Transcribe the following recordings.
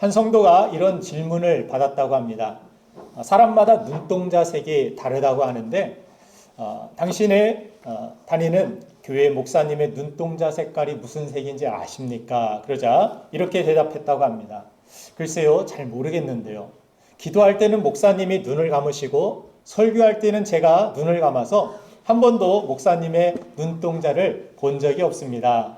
한 성도가 이런 질문을 받았다고 합니다. 사람마다 눈동자색이 다르다고 하는데 당신의 다니는 교회 목사님의 눈동자 색깔이 무슨 색인지 아십니까? 그러자 이렇게 대답했다고 합니다. 글쎄요, 잘 모르겠는데요. 기도할 때는 목사님이 눈을 감으시고 설교할 때는 제가 눈을 감아서 한 번도 목사님의 눈동자를 본 적이 없습니다.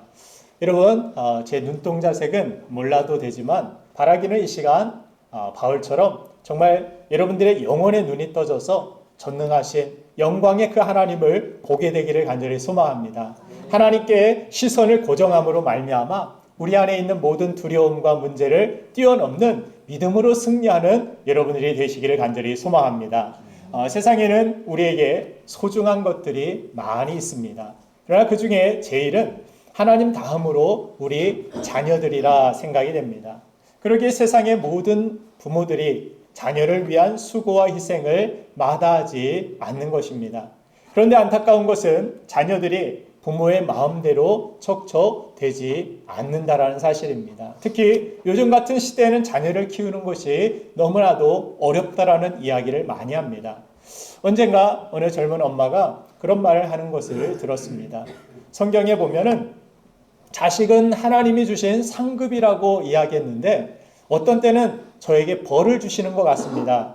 여러분, 제 눈동자 색은 몰라도 되지만 바라기는 이 시간 바울처럼 정말 여러분들의 영혼의 눈이 떠져서 전능하신 영광의 그 하나님을 보게 되기를 간절히 소망합니다. 하나님께 시선을 고정함으로 말미암아 우리 안에 있는 모든 두려움과 문제를 뛰어넘는 믿음으로 승리하는 여러분들이 되시기를 간절히 소망합니다. 세상에는 우리에게 소중한 것들이 많이 있습니다. 그러나 그 중에 제일은 하나님 다음으로 우리 자녀들이라 생각이 됩니다. 그러기에 세상의 모든 부모들이 자녀를 위한 수고와 희생을 마다하지 않는 것입니다. 그런데 안타까운 것은 자녀들이 부모의 마음대로 척척 되지 않는다라는 사실입니다. 특히 요즘 같은 시대에는 자녀를 키우는 것이 너무나도 어렵다라는 이야기를 많이 합니다. 언젠가 어느 젊은 엄마가 그런 말을 하는 것을 들었습니다. 성경에 보면은 자식은 하나님이 주신 상급이라고 이야기했는데 어떤 때는 저에게 벌을 주시는 것 같습니다.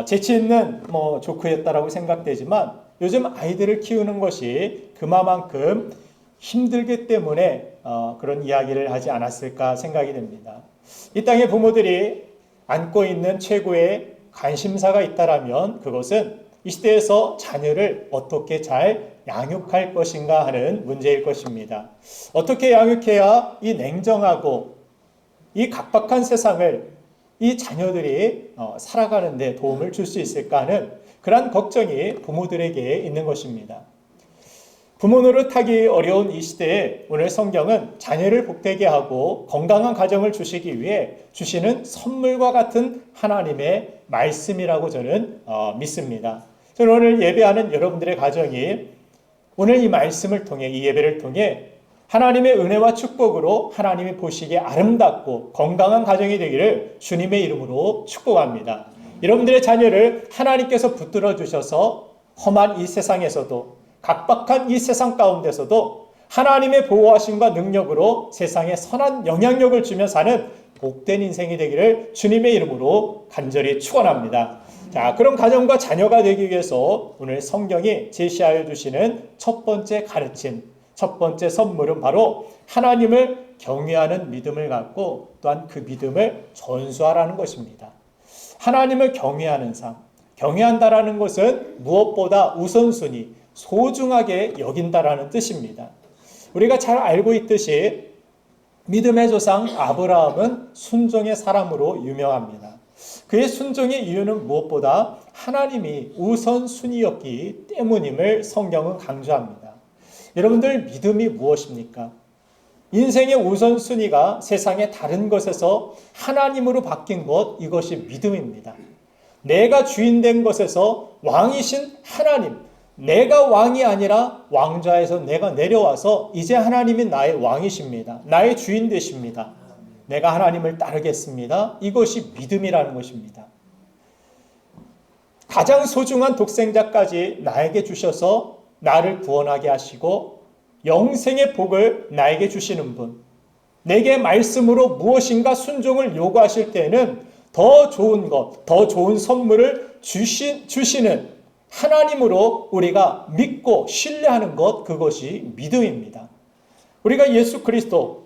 재치 있는 조크였다라고 생각되지만 요즘 아이들을 키우는 것이 그만큼 힘들기 때문에 그런 이야기를 하지 않았을까 생각이 됩니다. 이 땅의 부모들이 안고 있는 최고의 관심사가 있다라면 그것은 이 시대에서 자녀를 어떻게 잘 양육할 것인가 하는 문제일 것입니다. 어떻게 양육해야 이 냉정하고 이 각박한 세상을 이 자녀들이 살아가는 데 도움을 줄 수 있을까 하는 그러한 걱정이 부모들에게 있는 것입니다. 부모 노릇하기 어려운 이 시대에 오늘 성경은 자녀를 복되게 하고 건강한 가정을 주시기 위해 주시는 선물과 같은 하나님의 말씀이라고 저는 믿습니다. 저는 오늘 예배하는 여러분들의 가정이 오늘 이 말씀을 통해 이 예배를 통해 하나님의 은혜와 축복으로 하나님이 보시기에 아름답고 건강한 가정이 되기를 주님의 이름으로 축복합니다. 여러분들의 자녀를 하나님께서 붙들어 주셔서 험한 이 세상에서도 각박한 이 세상 가운데서도 하나님의 보호하심과 능력으로 세상에 선한 영향력을 주며 사는 복된 인생이 되기를 주님의 이름으로 간절히 축원합니다. 자, 그런 가정과 자녀가 되기 위해서 오늘 성경이 제시하여 주시는 첫 번째 가르침, 첫 번째 선물은 바로 하나님을 경외하는 믿음을 갖고 또한 그 믿음을 전수하라는 것입니다. 하나님을 경외하는 삶, 경외한다라는 것은 무엇보다 우선순위, 소중하게 여긴다라는 뜻입니다. 우리가 잘 알고 있듯이 믿음의 조상 아브라함은 순종의 사람으로 유명합니다. 그의 순종의 이유는 무엇보다 하나님이 우선순위였기 때문임을 성경은 강조합니다. 여러분들 믿음이 무엇입니까? 인생의 우선순위가 세상의 다른 것에서 하나님으로 바뀐 것, 이것이 믿음입니다. 내가 주인된 것에서 왕이신 하나님, 내가 왕이 아니라 왕좌에서 내가 내려와서 이제 하나님이 나의 왕이십니다. 나의 주인 되십니다. 내가 하나님을 따르겠습니다. 이것이 믿음이라는 것입니다. 가장 소중한 독생자까지 나에게 주셔서 나를 구원하게 하시고 영생의 복을 나에게 주시는 분, 내게 말씀으로 무엇인가 순종을 요구하실 때에는 더 좋은 것, 더 좋은 선물을 주시는 하나님으로 우리가 믿고 신뢰하는 것, 그것이 믿음입니다. 우리가 예수 그리스도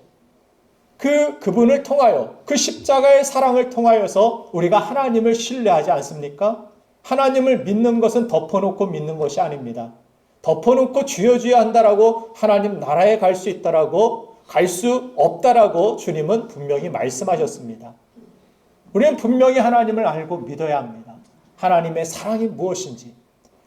그분을 통하여 그 십자가의 사랑을 통하여서 우리가 하나님을 신뢰하지 않습니까? 하나님을 믿는 것은 덮어놓고 믿는 것이 아닙니다. 덮어놓고 주여 주여 한다라고 하나님 나라에 갈 수 있다라고 갈 수 없다라고 주님은 분명히 말씀하셨습니다. 우리는 분명히 하나님을 알고 믿어야 합니다. 하나님의 사랑이 무엇인지,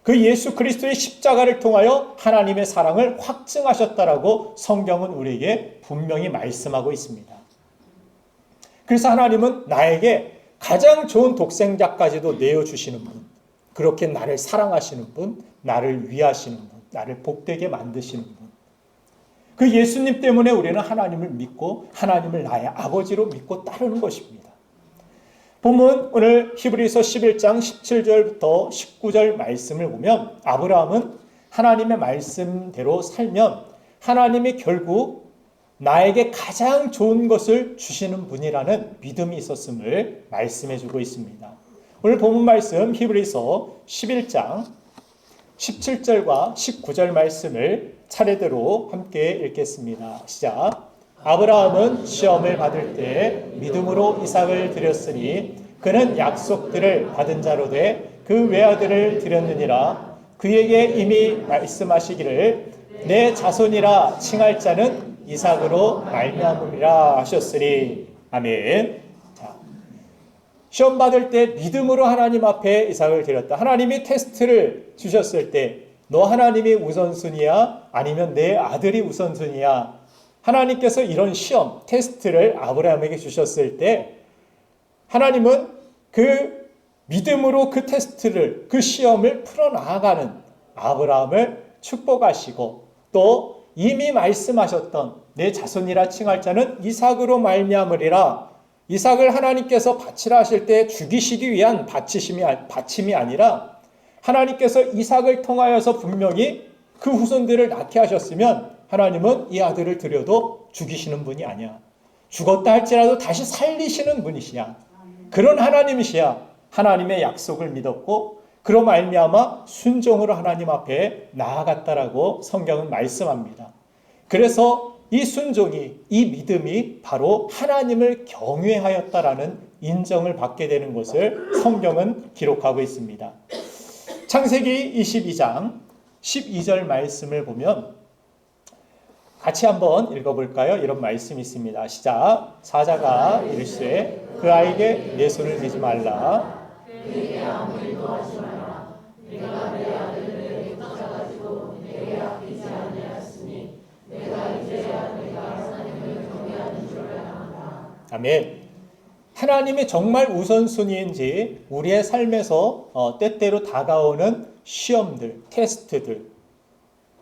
그 예수 그리스도의 십자가를 통하여 하나님의 사랑을 확증하셨다라고 성경은 우리에게 분명히 말씀하고 있습니다. 그래서 하나님은 나에게 가장 좋은 독생자까지도 내어주시는 분, 그렇게 나를 사랑하시는 분, 나를 위하시는 분, 나를 복되게 만드시는 분, 그 예수님 때문에 우리는 하나님을 믿고 하나님을 나의 아버지로 믿고 따르는 것입니다. 본문 오늘 히브리서 11장 17절부터 19절 말씀을 보면 아브라함은 하나님의 말씀대로 살면 하나님이 결국 나에게 가장 좋은 것을 주시는 분이라는 믿음이 있었음을 말씀해 주고 있습니다. 오늘 본문 말씀 히브리서 11장 17절과 19절 말씀을 차례대로 함께 읽겠습니다. 시작. 아브라함은 시험을 받을 때 믿음으로 이삭을 드렸으니 그는 약속들을 받은 자로 돼 그 외아들을 드렸느니라. 그에게 이미 말씀하시기를 내 자손이라 칭할 자는 이삭으로 말미암으리라 하셨으니. 아멘. 자, 시험 받을 때 믿음으로 하나님 앞에 이삭을 드렸다. 하나님이 테스트를 주셨을 때 너 하나님이 우선순위야? 아니면 내 아들이 우선순위야? 하나님께서 이런 시험, 테스트를 아브라함에게 주셨을 때 하나님은 그 믿음으로 그 테스트를, 그 시험을 풀어나가는 아브라함을 축복하시고 또 이미 말씀하셨던 내 자손이라 칭할 자는 이삭으로 말미암으리라. 이삭을 하나님께서 바치라 하실 때 죽이시기 위한 바침이 아니라 하나님께서 이삭을 통하여서 분명히 그 후손들을 낳게 하셨으면 하나님은 이 아들을 드려도 죽이시는 분이 아니야. 죽었다 할지라도 다시 살리시는 분이시야. 그런 하나님이시야. 하나님의 약속을 믿었고 그로 말미암아 순종으로 하나님 앞에 나아갔다라고 성경은 말씀합니다. 그래서 이 순종이, 이 믿음이 바로 하나님을 경외하였다라는 인정을 받게 되는 것을 성경은 기록하고 있습니다. 창세기 22장 12절 말씀을 보면 같이 한번 읽어볼까요? 이런 말씀이 있습니다. 시작. 사자가 이르시되 그 아이에게 내 손을 대지 말라. 그에게 아무 일도 하지 말라. 내가 내 아들을 붙잡아가지고 내게 아끼지 아니하였으니 내가 이제야 내가 하나님을 경외하는 줄을 안다. 아멘. 하나님이 정말 우선순위인지 우리의 삶에서 때때로 다가오는 시험들, 테스트들,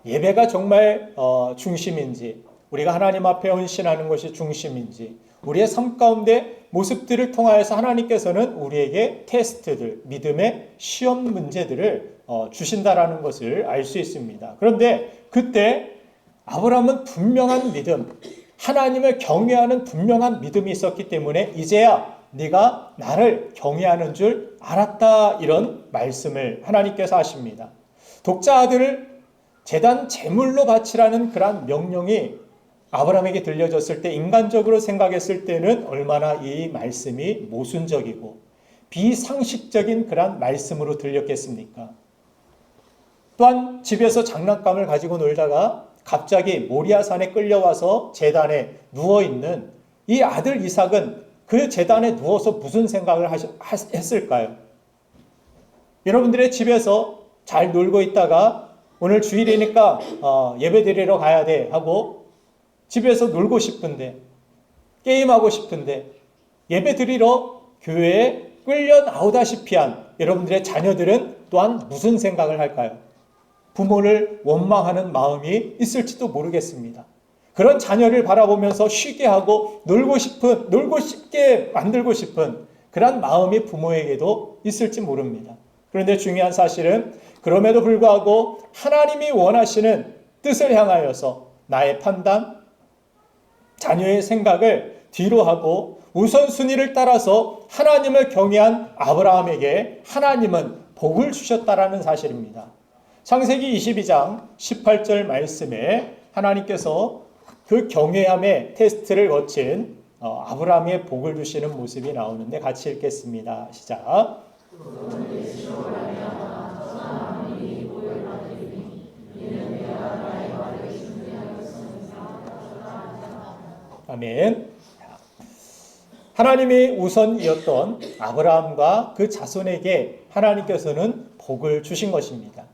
예배가 정말 중심인지, 우리가 하나님 앞에 헌신하는 것이 중심인지, 우리의 삶 가운데 모습들을 통하여서 하나님께서는 우리에게 테스트들, 믿음의 시험 문제들을 주신다라는 것을 알 수 있습니다. 그런데 그때 아브라함은 분명한 믿음, 하나님을 경외하는 분명한 믿음이 있었기 때문에 이제야 네가 나를 경외하는 줄 알았다, 이런 말씀을 하나님께서 하십니다. 독자 아들을 제단 제물로 바치라는 그런 명령이 아브라함에게 들려졌을 때 인간적으로 생각했을 때는 얼마나 이 말씀이 모순적이고 비상식적인 그런 말씀으로 들렸겠습니까? 또한 집에서 장난감을 가지고 놀다가 갑자기 모리아산에 끌려와서 제단에 누워있는 이 아들 이삭은 그 제단에 누워서 무슨 생각을 했을까요? 여러분들의 집에서 잘 놀고 있다가 오늘 주일이니까 예배 드리러 가야 돼 하고 집에서 놀고 싶은데, 게임하고 싶은데 예배 드리러 교회에 끌려 나오다시피 한 여러분들의 자녀들은 또한 무슨 생각을 할까요? 부모를 원망하는 마음이 있을지도 모르겠습니다. 그런 자녀를 바라보면서 쉬게 하고 놀고 싶게 만들고 싶은 그런 마음이 부모에게도 있을지 모릅니다. 그런데 중요한 사실은 그럼에도 불구하고 하나님이 원하시는 뜻을 향하여서 나의 판단, 자녀의 생각을 뒤로 하고 우선순위를 따라서 하나님을 경외한 아브라함에게 하나님은 복을 주셨다라는 사실입니다. 창세기 22장 18절 말씀에 하나님께서 그 경외함의 테스트를 거친 아브라함의 복을 주시는 모습이 나오는데 같이 읽겠습니다. 시작. 아멘. 하나님이 우선이었던 아브라함과 그 자손에게 하나님께서는 복을 주신 것입니다.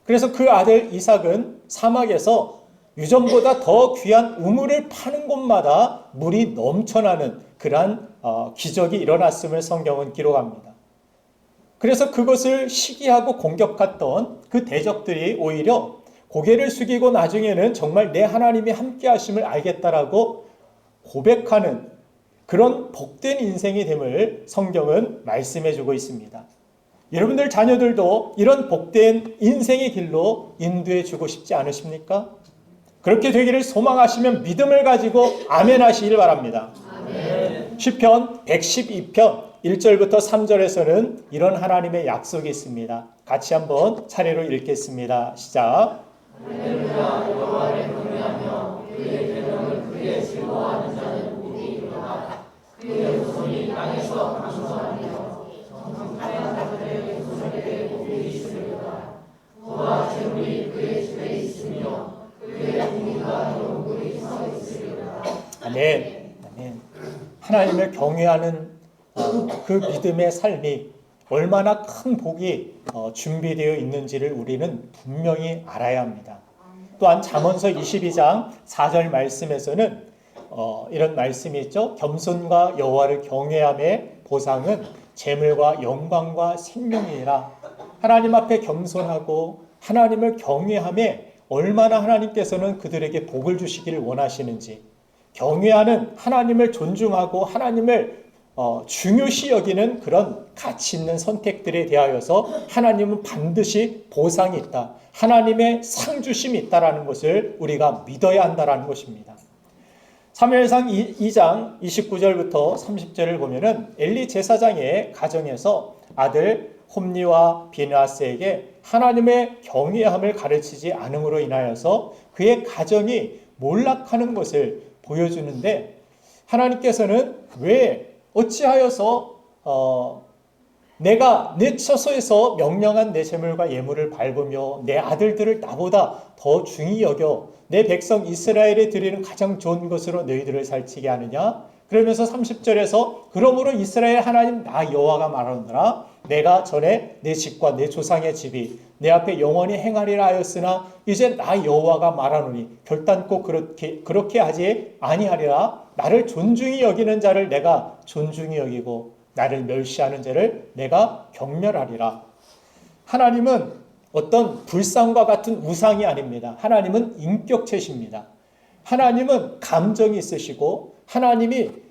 그래서 그 아들 이삭은 사막에서 유전보다 더 귀한 우물을 파는 곳마다 물이 넘쳐나는 그러한 기적이 일어났음을 성경은 기록합니다. 그래서 그것을 시기하고 공격했던 그 대적들이 오히려 고개를 숙이고 나중에는 정말 내 하나님이 함께 하심을 알겠다라고 고백하는 그런 복된 인생이 됨을 성경은 말씀해 주고 있습니다. 여러분들 자녀들도 이런 복된 인생의 길로 인도해 주고 싶지 않으십니까? 그렇게 되기를 소망하시면 믿음을 가지고 아멘 하시길 바랍니다. 아멘. 시편 112편 1절부터 3절에서는 이런 하나님의 약속이 있습니다. 같이 한번 차례로 읽겠습니다. 시작. 할렐루야. 여호와를 경외하며 그의 계명을 크게 즐거워하는 자는 복이 있도다. 그의 후손이 땅에서 강성하며 정직하여 자들의 후손에게 복이 있으리로다. 부와 재물이 그의 집에 있으며 그의 국리가 영원히 서 있으리로다. 아멘. 아멘. 하나님을 경외하는 그 믿음의 삶이 얼마나 큰 복이 준비되어 있는지를 우리는 분명히 알아야 합니다. 또한 잠언서 22장 4절 말씀에서는 이런 말씀이 있죠. 겸손과 여호와를 경외함의 보상은 재물과 영광과 생명이라. 하나님 앞에 겸손하고 하나님을 경외함에 얼마나 하나님께서는 그들에게 복을 주시기를 원하시는지, 경외하는 하나님을 존중하고 하나님을 중요시 여기는 그런 가치 있는 선택들에 대하여서 하나님은 반드시 보상이 있다. 하나님의 상주심이 있다라는 것을 우리가 믿어야 한다라는 것입니다. 사무엘상 2장 29절부터 30절을 보면은 엘리 제사장의 가정에서 아들 홈리와 비느하스에게 하나님의 경외함을 가르치지 않음으로 인하여서 그의 가정이 몰락하는 것을 보여주는데, 하나님께서는 왜 어찌하여서 내가 내 처소에서 명령한 내 재물과 예물을 밟으며 내 아들들을 나보다 더 중히 여겨 내 백성 이스라엘에 드리는 가장 좋은 것으로 너희들을 살찌게 하느냐? 그러면서 30절에서 그러므로 이스라엘 하나님 나 여호와가 말하노라. 내가 전에 내 집과 내 조상의 집이 내 앞에 영원히 행하리라 하였으나 이제 나 여호와가 말하노니 결단코 그렇게 하지 아니하리라. 나를 존중히 여기는 자를 내가 존중히 여기고 나를 멸시하는 자를 내가 경멸하리라. 하나님은 어떤 불상과 같은 우상이 아닙니다. 하나님은 인격체십니다. 하나님은 감정이 있으시고 하나님이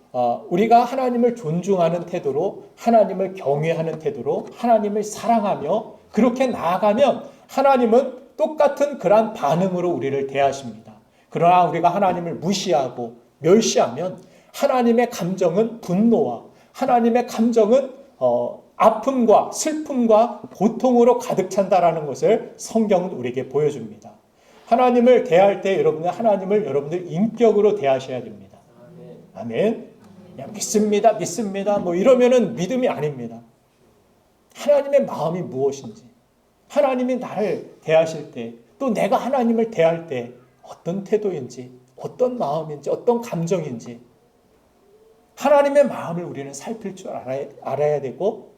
우리가 하나님을 존중하는 태도로, 하나님을 경외하는 태도로 하나님을 사랑하며 그렇게 나아가면 하나님은 똑같은 그러한 반응으로 우리를 대하십니다. 그러나 우리가 하나님을 무시하고 멸시하면 하나님의 감정은 분노와 하나님의 감정은 아픔과 슬픔과 고통으로 가득 찬다라는 것을 성경은 우리에게 보여줍니다. 하나님을 대할 때 하나님을 여러분들 인격으로 대하셔야 됩니다. 아멘. 그냥 믿습니다 뭐 이러면은 믿음이 아닙니다. 하나님의 마음이 무엇인지, 하나님이 나를 대하실 때, 또 내가 하나님을 대할 때 어떤 태도인지, 어떤 마음인지, 어떤 감정인지 하나님의 마음을 우리는 살필 줄 알아야 되고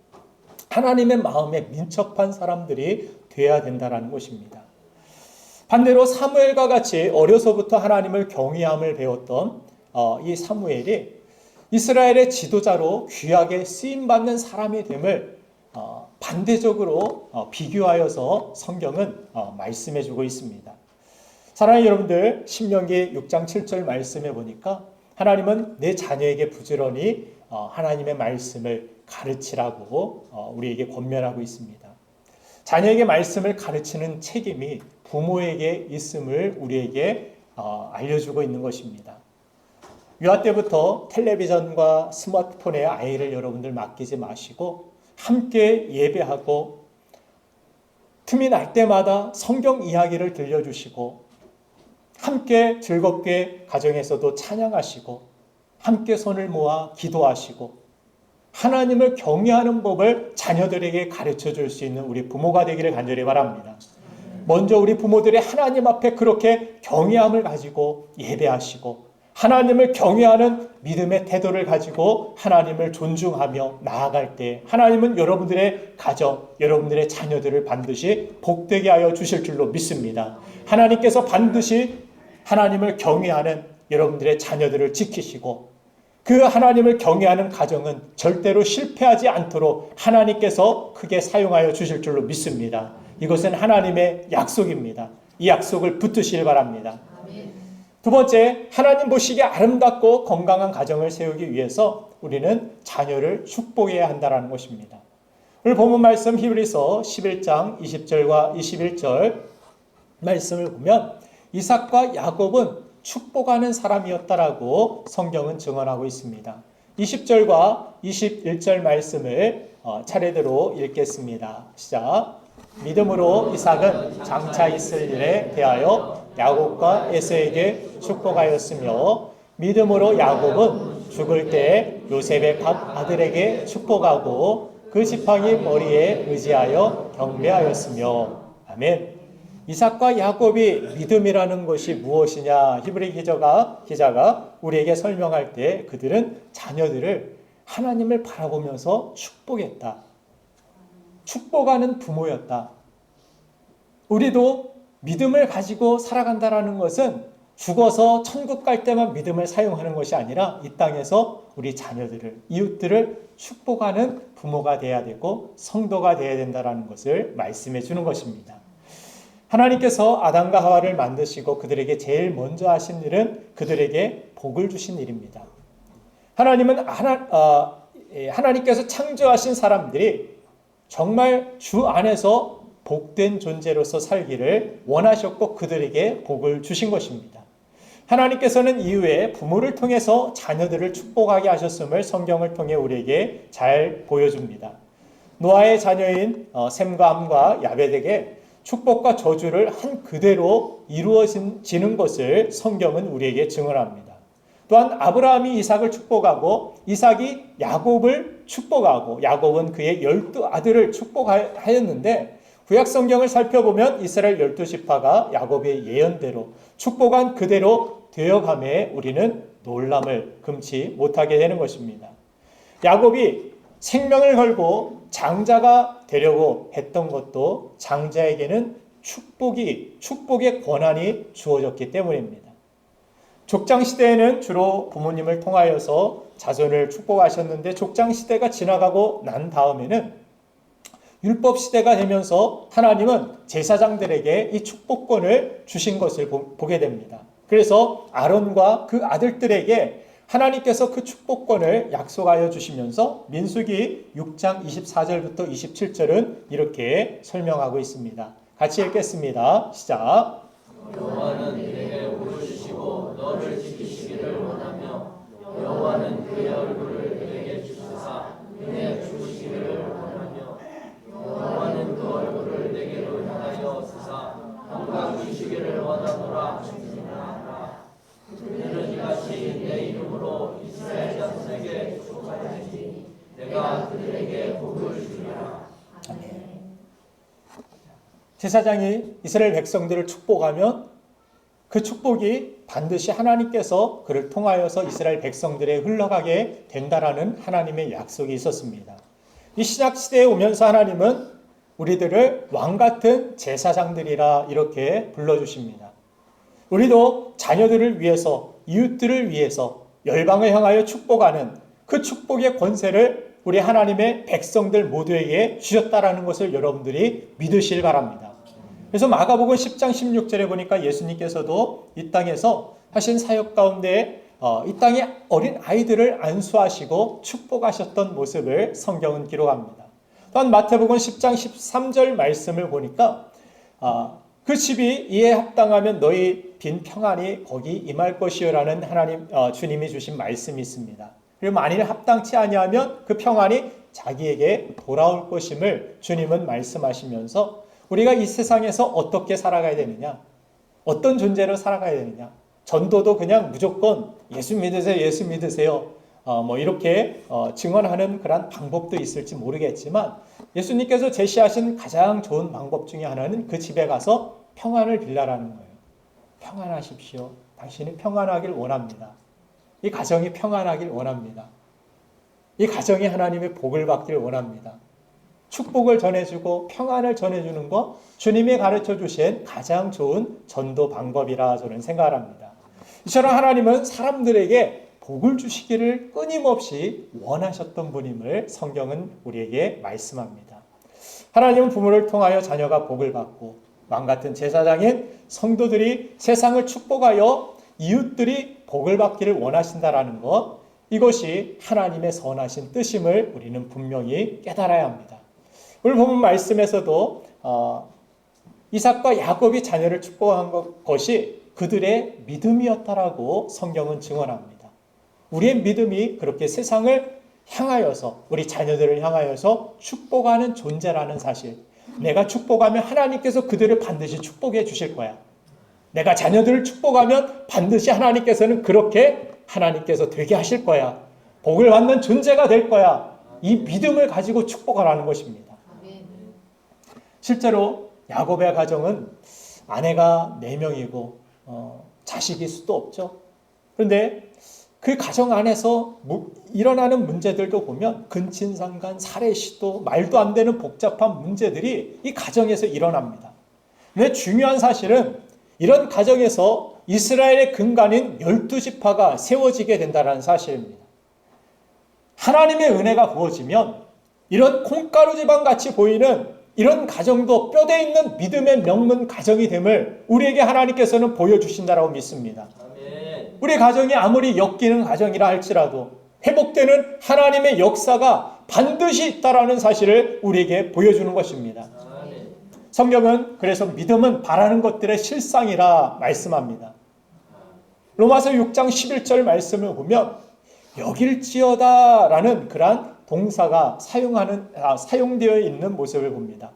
하나님의 마음에 민첩한 사람들이 되어야 된다는 것입니다. 반대로 사무엘과 같이 어려서부터 하나님을 경외함을 배웠던 이 사무엘이 이스라엘의 지도자로 귀하게 쓰임받는 사람이 됨을 반대적으로 비교하여서 성경은 말씀해주고 있습니다. 사랑하는 여러분들, 신명기 6장 7절 말씀해 보니까 하나님은 내 자녀에게 부지런히 하나님의 말씀을 가르치라고 우리에게 권면하고 있습니다. 자녀에게 말씀을 가르치는 책임이 부모에게 있음을 우리에게 알려주고 있는 것입니다. 유아 때부터 텔레비전과 스마트폰에 아이를 여러분들 맡기지 마시고 함께 예배하고 틈이 날 때마다 성경 이야기를 들려주시고 함께 즐겁게 가정에서도 찬양하시고 함께 손을 모아 기도하시고 하나님을 경외하는 법을 자녀들에게 가르쳐 줄 수 있는 우리 부모가 되기를 간절히 바랍니다. 먼저 우리 부모들이 하나님 앞에 그렇게 경외함을 가지고 예배하시고 하나님을 경외하는 믿음의 태도를 가지고 하나님을 존중하며 나아갈 때 하나님은 여러분들의 가정, 여러분들의 자녀들을 반드시 복되게 하여 주실 줄로 믿습니다. 하나님께서 반드시 하나님을 경외하는 여러분들의 자녀들을 지키시고 그 하나님을 경외하는 가정은 절대로 실패하지 않도록 하나님께서 크게 사용하여 주실 줄로 믿습니다. 이것은 하나님의 약속입니다. 이 약속을 붙드시길 바랍니다. 두 번째, 하나님 보시기에 아름답고 건강한 가정을 세우기 위해서 우리는 자녀를 축복해야 한다는 것입니다. 오늘 본문 말씀 히브리서 11장 20절과 21절 말씀을 보면 이삭과 야곱은 축복하는 사람이었다라고 성경은 증언하고 있습니다. 20절과 21절 말씀을 차례대로 읽겠습니다. 시작. 믿음으로 이삭은 장차 있을 일에 대하여 야곱과 에서에게 축복하였으며 믿음으로 야곱은 죽을 때 요셉의 각 아들에게 축복하고 그 지팡이 머리에 의지하여 경배하였으며. 아멘. 이삭과 야곱이 믿음이라는 것이 무엇이냐, 히브리 기자가 우리에게 설명할 때 그들은 자녀들을 하나님을 바라보면서 축복했다. 축복하는 부모였다. 우리도 믿음을 가지고 살아간다는 것은 죽어서 천국 갈 때만 믿음을 사용하는 것이 아니라 이 땅에서 우리 자녀들을, 이웃들을 축복하는 부모가 되어야 되고 성도가 되어야 된다는 것을 말씀해 주는 것입니다. 하나님께서 아담과 하와를 만드시고 그들에게 제일 먼저 하신 일은 그들에게 복을 주신 일입니다. 하나님께서 창조하신 사람들이 정말 주 안에서 복된 존재로서 살기를 원하셨고 그들에게 복을 주신 것입니다. 하나님께서는 이후에 부모를 통해서 자녀들을 축복하게 하셨음을 성경을 통해 우리에게 잘 보여줍니다. 노아의 자녀인 셈과 함과 야벳에게 축복과 저주를 한 그대로 이루어지는 것을 성경은 우리에게 증언합니다. 또한 아브라함이 이삭을 축복하고 이삭이 야곱을 축복하고 야곱은 그의 12아들을 축복하였는데 구약 성경을 살펴보면 이스라엘 12지파가 야곱의 예언대로 축복한 그대로 되어감에 우리는 놀람을 금치 못하게 되는 것입니다. 야곱이 생명을 걸고 장자가 되려고 했던 것도 장자에게는 축복의 권한이 주어졌기 때문입니다. 족장시대에는 주로 부모님을 통하여서 자손을 축복하셨는데 족장시대가 지나가고 난 다음에는 율법시대가 되면서 하나님은 제사장들에게 이 축복권을 주신 것을 보게 됩니다. 그래서 아론과 그 아들들에게 하나님께서 그 축복권을 약속하여 주시면서 민수기 6장 24절부터 27절은 이렇게 설명하고 있습니다. 같이 읽겠습니다. 시작. 여호와는 그에게 복을 주시고 너를 지키시기를 원하며 여호와는 그의 얼굴을 그에게 주시사 은혜 주시기를 원하며 여호와는 그 얼굴을 내게로 향하여 쓰사 평강 주시기를 원하노라. 그들은 이같이 내 이름으로 이스라엘 자손에게 축복하리니 내가 그들에게 복을 주리라. 아멘. 제사장이 이스라엘 백성들을 축복하면 그 축복이 반드시 하나님께서 그를 통하여서 이스라엘 백성들에 흘러가게 된다라는 하나님의 약속이 있었습니다. 이 신약 시대에 오면서 하나님은 우리들을 왕 같은 제사장들이라 이렇게 불러주십니다. 우리도 자녀들을 위해서, 이웃들을 위해서 열방을 향하여 축복하는 그 축복의 권세를 우리 하나님의 백성들 모두에게 주셨다라는 것을 여러분들이 믿으시길 바랍니다. 그래서 마가복음 10장 16절에 보니까 예수님께서도 이 땅에서 하신 사역 가운데 이 땅에 어린 아이들을 안수하시고 축복하셨던 모습을 성경은 기록합니다. 또한 마태복음 10장 13절 말씀을 보니까 그 집이 이에 합당하면 너희 빈 평안이 거기 임할 것이요라는 하나님 주님이 주신 말씀이 있습니다. 그리고 만일 합당치 아니하면 그 평안이 자기에게 돌아올 것임을 주님은 말씀하시면서 우리가 이 세상에서 어떻게 살아가야 되느냐, 어떤 존재로 살아가야 되느냐, 전도도 그냥 무조건 예수 믿으세요, 예수 믿으세요, 이렇게 증언하는 그런 방법도 있을지 모르겠지만 예수님께서 제시하신 가장 좋은 방법 중에 하나는 그 집에 가서 평안을 빌라라는 거예요. 평안하십시오. 당신이 평안하길 원합니다. 이 가정이 평안하길 원합니다. 이 가정이 하나님의 복을 받기를 원합니다. 축복을 전해주고 평안을 전해주는 것, 주님이 가르쳐 주신 가장 좋은 전도 방법이라 저는 생각을 합니다. 이처럼 하나님은 사람들에게 복을 주시기를 끊임없이 원하셨던 분임을 성경은 우리에게 말씀합니다. 하나님은 부모를 통하여 자녀가 복을 받고 마음 같은 제사장인 성도들이 세상을 축복하여 이웃들이 복을 받기를 원하신다라는 것, 이것이 하나님의 선하신 뜻임을 우리는 분명히 깨달아야 합니다. 오늘 본문 말씀에서도 이삭과 야곱이 자녀를 축복한 것이 그들의 믿음이었다라고 성경은 증언합니다. 우리의 믿음이 그렇게 세상을 향하여서, 우리 자녀들을 향하여서 축복하는 존재라는 사실, 내가 축복하면 하나님께서 그들을 반드시 축복해 주실 거야. 내가 자녀들을 축복하면 반드시 하나님께서는 그렇게 하나님께서 되게 하실 거야. 복을 받는 존재가 될 거야. 이 믿음을 가지고 축복하라는 것입니다. 실제로 야곱의 가정은 아내가 4명이고 자식이 수도 없죠. 그런데 그 가정 안에서 일어나는 문제들도 보면 근친상간, 살해 시도, 말도 안 되는 복잡한 문제들이 이 가정에서 일어납니다. 근데 중요한 사실은 이런 가정에서 이스라엘의 근간인 12지파가 세워지게 된다는 사실입니다. 하나님의 은혜가 부어지면 이런 콩가루 지방 같이 보이는 이런 가정도 뼈대 있는 믿음의 명문 가정이 됨을 우리에게 하나님께서는 보여주신다라고 믿습니다. 아멘. 우리 가정이 아무리 엮이는 가정이라 할지라도 회복되는 하나님의 역사가 반드시 있다라는 사실을 우리에게 보여주는 것입니다. 아멘. 성경은 그래서 믿음은 바라는 것들의 실상이라 말씀합니다. 로마서 6장 11절 말씀을 보면 여길지어다 라는 그러한 동사가 사용되어 있는 모습을 봅니다.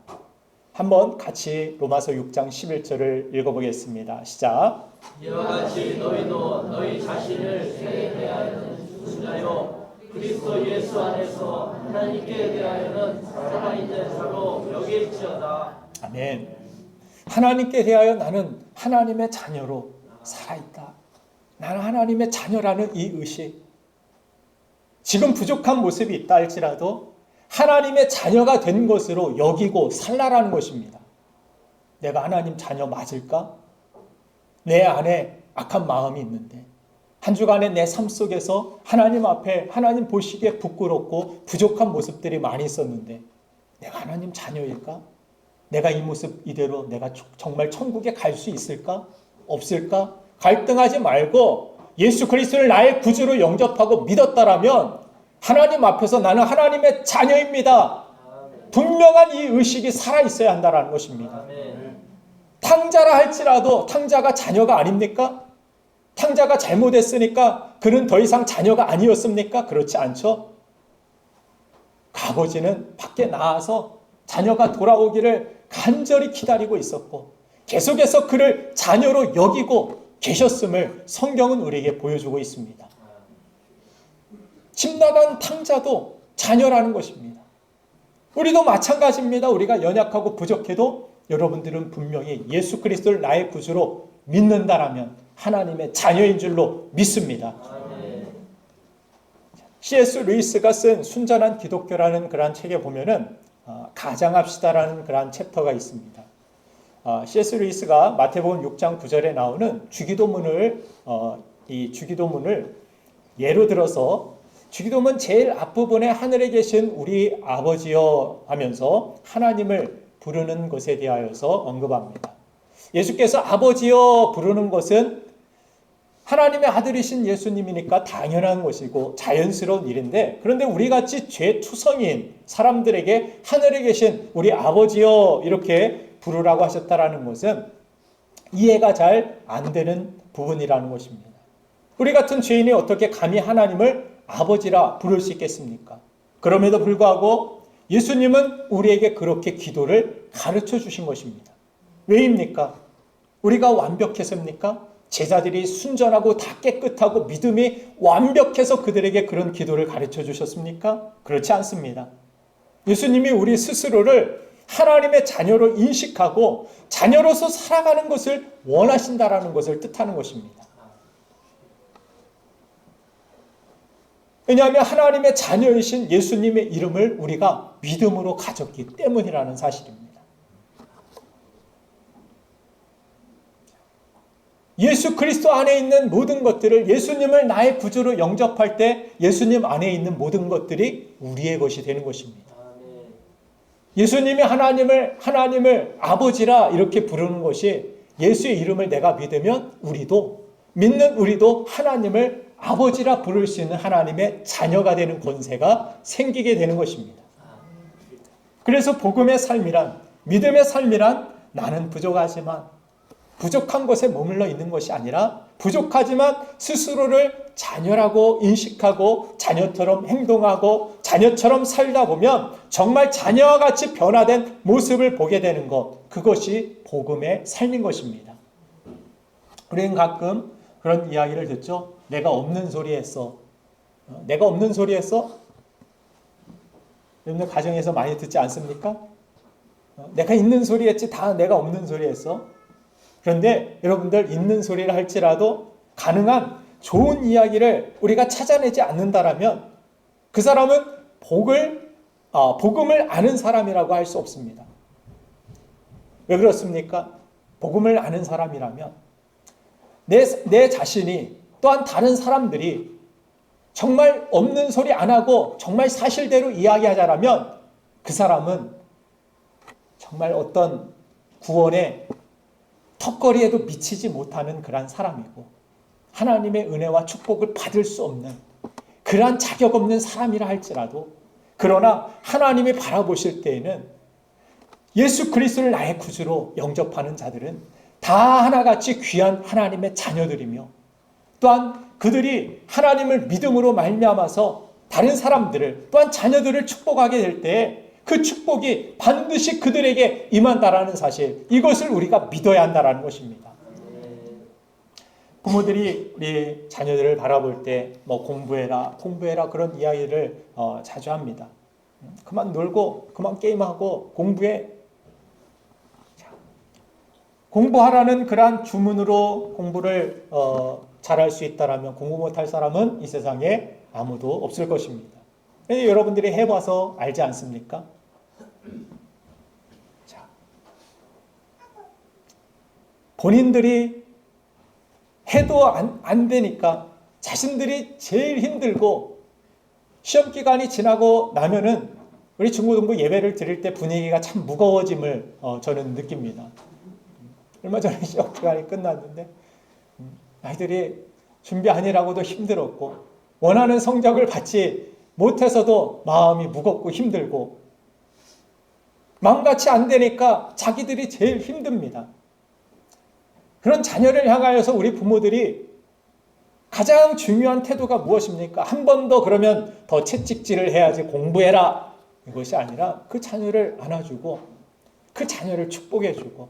한번 같이 로마서 6장 11절을 읽어보겠습니다. 시작. 이와 같이 너희도 너희 자신을 세에 대하여는 죽은 그리스도 예수 안에서 하나님께 대하여는 살아있는 자로 여길지어다. 아멘. 하나님께 대하여 나는 하나님의 자녀로 살아있다. 나는 하나님의 자녀라는 이 의식. 지금 부족한 모습이 있다 할지라도 하나님의 자녀가 된 것으로 여기고 살라라는 것입니다. 내가 하나님 자녀 맞을까? 내 안에 악한 마음이 있는데 한 주간의 내 삶 속에서 하나님 앞에 하나님 보시기에 부끄럽고 부족한 모습들이 많이 있었는데 내가 하나님 자녀일까? 내가 이 모습 이대로 내가 정말 천국에 갈 수 있을까? 없을까? 갈등하지 말고 예수 그리스도를 나의 구주로 영접하고 믿었다라면 하나님 앞에서 나는 하나님의 자녀입니다. 분명한 이 의식이 살아있어야 한다는 것입니다. 아멘. 탕자라 할지라도 탕자가 자녀가 아닙니까? 탕자가 잘못했으니까 그는 더 이상 자녀가 아니었습니까? 그렇지 않죠? 아버지는 밖에 나와서 자녀가 돌아오기를 간절히 기다리고 있었고 계속해서 그를 자녀로 여기고 계셨음을 성경은 우리에게 보여주고 있습니다. 집 나간 탕자도 자녀라는 것입니다. 우리도 마찬가지입니다. 우리가 연약하고 부족해도 여러분들은 분명히 예수 그리스도를 나의 구주로 믿는다라면 하나님의 자녀인 줄로 믿습니다. 아멘. C.S. 루이스가 쓴 순전한 기독교라는 그러한 책에 보면은 가장합시다라는 그러한 챕터가 있습니다. C.S. 루이스가 마태복음 6장 9절에 나오는 주기도문을 이 주기도문을 예로 들어서 주기도문 제일 앞부분에 하늘에 계신 우리 아버지여 하면서 하나님을 부르는 것에 대하여서 언급합니다. 예수께서 아버지여 부르는 것은 하나님의 아들이신 예수님이니까 당연한 것이고 자연스러운 일인데 그런데 우리같이 죄투성이인 사람들에게 하늘에 계신 우리 아버지여 이렇게 부르라고 하셨다라는 것은 이해가 잘 안 되는 부분이라는 것입니다. 우리 같은 죄인이 어떻게 감히 하나님을 아버지라 부를 수 있겠습니까? 그럼에도 불구하고 예수님은 우리에게 그렇게 기도를 가르쳐 주신 것입니다. 왜입니까? 우리가 완벽해서입니까? 제자들이 순전하고 다 깨끗하고 믿음이 완벽해서 그들에게 그런 기도를 가르쳐 주셨습니까? 그렇지 않습니다. 예수님이 우리 스스로를 하나님의 자녀로 인식하고 자녀로서 살아가는 것을 원하신다라는 것을 뜻하는 것입니다. 왜냐하면 하나님의 자녀이신 예수님의 이름을 우리가 믿음으로 가졌기 때문이라는 사실입니다. 예수 그리스도 안에 있는 모든 것들을 예수님을 나의 구주로 영접할 때 예수님 안에 있는 모든 것들이 우리의 것이 되는 것입니다. 예수님이 하나님을 아버지라 이렇게 부르는 것이 예수의 이름을 내가 믿으면 믿는 우리도 하나님을 아버지라 부를 수 있는 하나님의 자녀가 되는 권세가 생기게 되는 것입니다. 그래서 복음의 삶이란, 믿음의 삶이란 나는 부족한 것에 머물러 있는 것이 아니라 부족하지만 스스로를 자녀라고 인식하고 자녀처럼 행동하고 자녀처럼 살다 보면 정말 자녀와 같이 변화된 모습을 보게 되는 것, 그것이 복음의 삶인 것입니다. 우리는 가끔 그런 이야기를 듣죠. 내가 없는 소리 했어. 내가 없는 소리 했어? 여러분들 가정에서 많이 듣지 않습니까? 내가 있는 소리 했지 다 내가 없는 소리 했어. 그런데 여러분들 있는 소리를 할지라도 가능한 좋은 이야기를 우리가 찾아내지 않는다라면 그 사람은 복음을 아는 사람이라고 할 수 없습니다. 왜 그렇습니까? 복음을 아는 사람이라면 내 자신이 또한 다른 사람들이 정말 없는 소리 안 하고 정말 사실대로 이야기하자라면 그 사람은 정말 어떤 구원의 턱걸이에도 미치지 못하는 그러한 사람이고 하나님의 은혜와 축복을 받을 수 없는 그러한 자격 없는 사람이라 할지라도, 그러나 하나님이 바라보실 때에는 예수 그리스도를 나의 구주로 영접하는 자들은 다 하나같이 귀한 하나님의 자녀들이며 또한 그들이 하나님을 믿음으로 말미암아서 다른 사람들을 또한 자녀들을 축복하게 될 때에 그 축복이 반드시 그들에게 임한다라는 사실, 이것을 우리가 믿어야 한다라는 것입니다. 부모들이 우리 자녀들을 바라볼 때 공부해라 그런 이야기를 자주 합니다. 그만 놀고 그만 게임하고 공부해. 공부하라는 그러한 주문으로 공부를 잘할 수 있다라면 공부 못할 사람은 이 세상에 아무도 없을 것입니다. 여러분들이 해봐서 알지 않습니까? 자, 본인들이 해도 안 되니까 자신들이 제일 힘들고 시험 기간이 지나고 나면은 우리 중고등부 예배를 드릴 때 분위기가 참 무거워짐을 저는 느낍니다. 얼마 전에 시험 기간이 끝났는데 아이들이 준비 아니라고도 힘들었고 원하는 성적을 받지 못해서도 마음이 무겁고 힘들고 마음같이 안 되니까 자기들이 제일 힘듭니다. 그런 자녀를 향하여서 우리 부모들이 가장 중요한 태도가 무엇입니까? 한 번 더 그러면 더 채찍질을 해야지 공부해라, 이것이 아니라 그 자녀를 안아주고 그 자녀를 축복해주고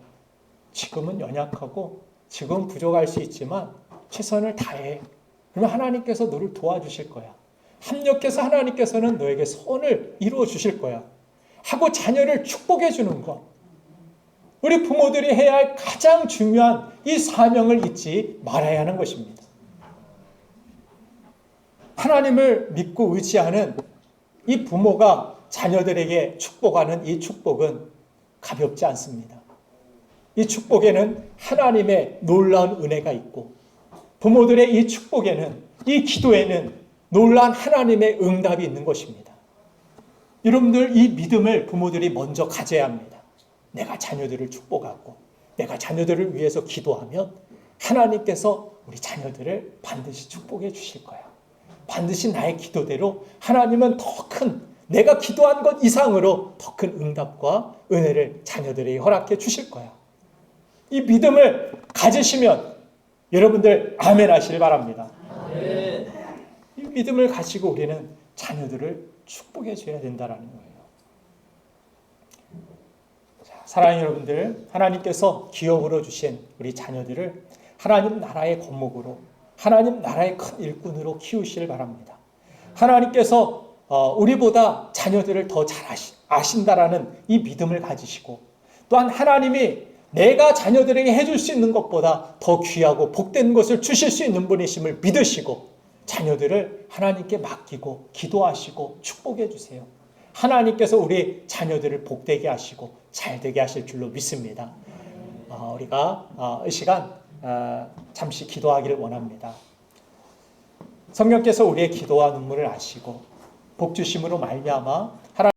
지금은 연약하고 지금 부족할 수 있지만 최선을 다해. 그러면 하나님께서 너를 도와주실 거야. 합력해서 하나님께서는 너에게 선을 이루어 주실 거야 하고 자녀를 축복해 주는 것, 우리 부모들이 해야 할 가장 중요한 이 사명을 잊지 말아야 하는 것입니다. 하나님을 믿고 의지하는 이 부모가 자녀들에게 축복하는 이 축복은 가볍지 않습니다. 이 축복에는 하나님의 놀라운 은혜가 있고 부모들의 이 축복에는, 이 기도에는 놀라운 하나님의 응답이 있는 것입니다. 여러분들 이 믿음을 부모들이 먼저 가져야 합니다. 내가 자녀들을 축복하고 내가 자녀들을 위해서 기도하면 하나님께서 우리 자녀들을 반드시 축복해 주실 거야. 반드시 나의 기도대로 하나님은 더 큰, 내가 기도한 것 이상으로 더 큰 응답과 은혜를 자녀들에게 허락해 주실 거야. 이 믿음을 가지시면 여러분들 아멘 하시길 바랍니다. 아멘. 이 믿음을 가지고 우리는 자녀들을 축복해 줘야 된다는 거예요. 자, 사랑하는 여러분들, 하나님께서 기업으로 주신 우리 자녀들을 하나님 나라의 건목으로, 하나님 나라의 큰 일꾼으로 키우시길 바랍니다. 하나님께서 우리보다 자녀들을 더 잘 아신다라는 이 믿음을 가지시고 또한 하나님이 내가 자녀들에게 해줄 수 있는 것보다 더 귀하고 복된 것을 주실 수 있는 분이심을 믿으시고 자녀들을 하나님께 맡기고 기도하시고 축복해 주세요. 하나님께서 우리 자녀들을 복되게 하시고 잘되게 하실 줄로 믿습니다. 우리가 이 시간 잠시 기도하기를 원합니다. 성령께서 우리의 기도와 눈물을 아시고 복 주심으로 말미암아